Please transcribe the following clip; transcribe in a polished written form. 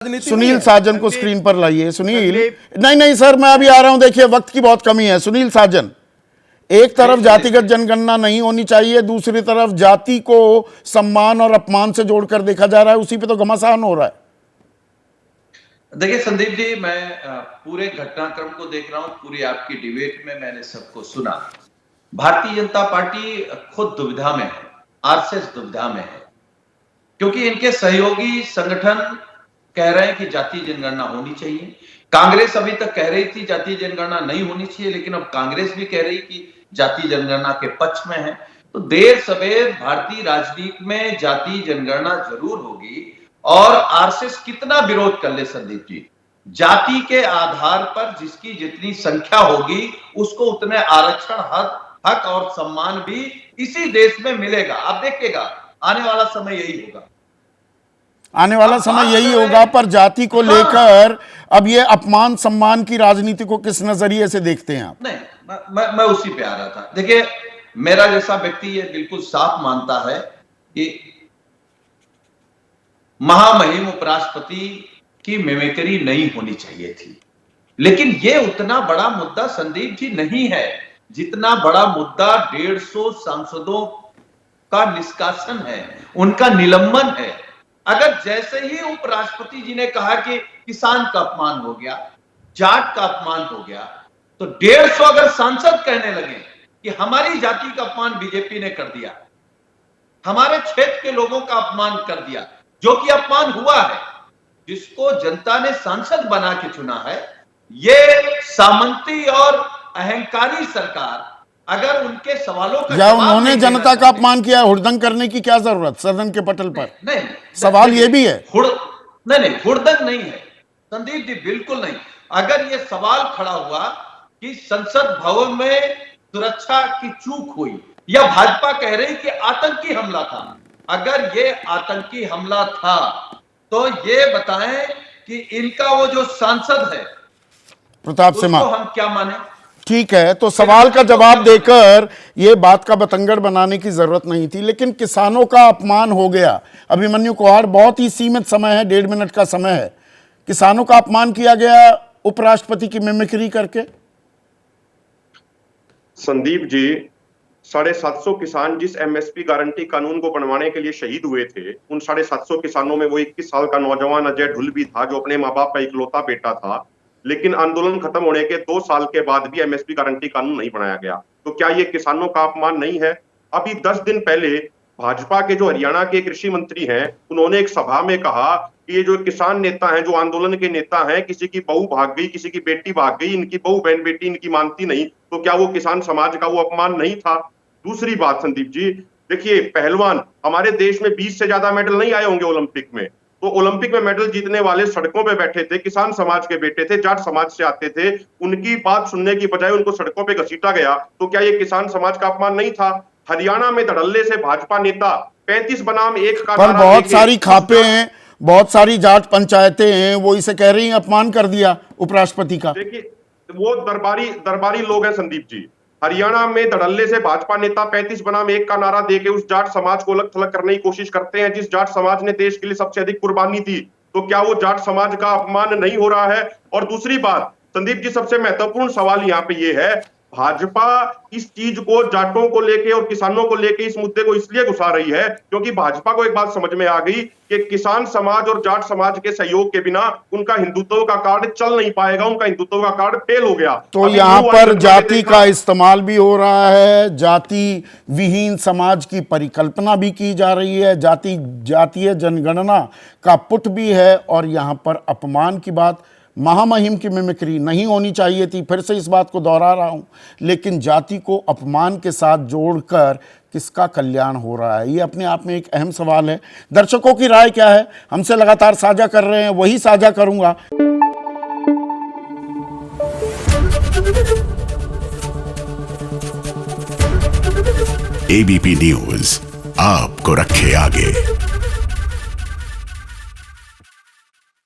सुनील साजन को स्क्रीन पर लाइए। सुनील, नहीं सर, मैं अभी आ रहा हूं। देखिए, वक्त की बहुत कमी है। सुनील साजन, एक तरफ जातिगत जनगणना नहीं होनी चाहिए, दूसरी तरफ जाति को सम्मान और अपमान से जोड़कर देखा जा रहा है, उसी पे तो घमासान हो रहा है। देखिए संदीप जी, मैं पूरे घटनाक्रम को देख रहा हूं, पूरी आपकी डिबेट में मैंने सबको सुना। भारतीय जनता पार्टी खुद दुविधा में है, आरएसएस दुविधा में है, क्योंकि इनके सहयोगी संगठन कह रहे हैं कि जातीय जनगणना होनी चाहिए। कांग्रेस अभी तक कह रही थी जातीय जनगणना नहीं होनी चाहिए, लेकिन अब कांग्रेस भी कह रही कि जातीय जनगणना के पक्ष में है। तो देर सवेर भारतीय राजनीति में जातीय जनगणना जरूर होगी, और आरएसएस कितना विरोध कर ले संदीप जी, जाति के आधार पर जिसकी जितनी संख्या होगी उसको उतने आरक्षण, हक और सम्मान भी इसी देश में मिलेगा। आप देखिएगा, आने वाला समय यही होगा। आने वाला समय यही होगा, पर जाति को लेकर अब ये अपमान सम्मान की राजनीति को किस नजरिए से देखते हैं आप? नहीं, मैं उसी पे आ रहा था। देखिए, मेरा जैसा व्यक्ति ये बिल्कुल साफ मानता है कि महामहिम उपराष्ट्रपति की मिमिक्री नहीं होनी चाहिए थी, लेकिन ये उतना बड़ा मुद्दा संदीप जी नहीं है जितना बड़ा मुद्दा 150 सांसदों का निष्कासन है, उनका निलंबन है। अगर जैसे ही उपराष्ट्रपति जी ने कहा कि किसान का अपमान हो गया, जाट का अपमान हो गया, तो 150 अगर सांसद कहने लगे कि हमारी जाति का अपमान बीजेपी ने कर दिया, हमारे क्षेत्र के लोगों का अपमान कर दिया, जो कि अपमान हुआ है, जिसको जनता ने सांसद बना के चुना है, ये सामंती और अहंकारी सरकार अगर उनके सवालों का या उन्होंने जनता का अपमान किया, हुड़दंग करने की क्या जरूरत सदन के पटल पर? नहीं, सवाल ये भी है। नहीं, हुड़दंग नहीं है संदीप जी, बिल्कुल नहीं। अगर ये सवाल खड़ा हुआ कि संसद भवन में सुरक्षा की चूक हुई, या भाजपा कह रही कि आतंकी हमला था, अगर ये आतंकी हमला था तो ये बताएं कि इनका वो जो सांसद है प्रताप सिम्हा, हम क्या माने? ठीक है, तो सवाल का जवाब देकर ये बात का बतंगड़ बनाने की जरूरत नहीं थी, लेकिन किसानों का अपमान हो गया। अभिमन्यु कुहाड़, बहुत ही सीमित समय है, 1.5 मिनट का समय है, किसानों का अपमान किया गया उपराष्ट्रपति की मिमिक्री करके। संदीप जी, 750 किसान जिस एमएसपी गारंटी कानून को बनवाने के लिए शहीद हुए थे, उन 750 किसानों में वो 21 साल का नौजवान अजय ढुल भी था, जो अपने माँ बाप का इकलौता बेटा था। लेकिन आंदोलन खत्म होने के 2 साल के बाद भी एमएसपी गारंटी कानून नहीं बनाया गया। तो क्या ये किसानों का अपमान नहीं है? अभी 10 दिन पहले भाजपा के जो हरियाणा के कृषि मंत्री हैं, उन्होंने एक सभा में कहा कि ये जो किसान नेता हैं, जो आंदोलन के नेता हैं, किसी की बहू भाग गई, किसी की बेटी भाग गई, इनकी बहू बहन बेटी इनकी मानती नहीं, तो क्या वो किसान समाज का वो अपमान नहीं था? दूसरी बात संदीप जी, देखिए, पहलवान हमारे देश में 20 से ज्यादा मेडल नहीं आए होंगे ओलंपिक में, तो ओलंपिक में मेडल जीतने वाले सड़कों पे बैठे थे, किसान समाज के बेटे थे, जाट समाज से आते थे, उनकी बात सुनने की बजाय उनको सड़कों पे घसीटा गया। तो क्या ये किसान समाज का अपमान नहीं था? हरियाणा में धड़ल्ले से भाजपा नेता 35 बनाम 1 का पर बहुत सारी खापे हैं, बहुत सारी जाट पंचायतें हैं, वो इसे कह रही हैं अपमान कर दिया उपराष्ट्रपति का। देखिए, वो दरबारी लोग हैं संदीप जी। हरियाणा में धड़ल्ले से भाजपा नेता 35 बनाम 1 का नारा देके उस जाट समाज को अलग थलग करने की कोशिश करते हैं, जिस जाट समाज ने देश के लिए सबसे अधिक कुर्बानी दी। तो क्या वो जाट समाज का अपमान नहीं हो रहा है? और दूसरी बात संदीप जी, सबसे महत्वपूर्ण सवाल यहाँ पे ये है, भाजपा इस चीज को, जाटों को लेके और किसानों को लेके इस मुद्दे को इसलिए घुसा रही है क्योंकि भाजपा को एक बात समझ में आ गई कि किसान समाज और जाट समाज के सहयोग के बिना उनका हिंदुत्व का कार्ड चल नहीं पाएगा, उनका हिंदुत्व का कार्ड फेल हो गया। तो यहाँ पर जाति का इस्तेमाल भी हो रहा है, जाति विहीन समाज की परिकल्पना भी की जा रही है, जातीय जनगणना का पुट भी है, और यहाँ पर अपमान की बात, महामहिम की मिमिक्री नहीं होनी चाहिए थी। फिर से इस बात को दोहरा रहा हूं, लेकिन जाति को अपमान के साथ जोड़कर किसका कल्याण हो रहा है, ये अपने आप में एक अहम सवाल है। दर्शकों की राय क्या है, हमसे लगातार साझा कर रहे हैं, वही साझा करूंगा। एबीपी न्यूज आपको रखे आगे।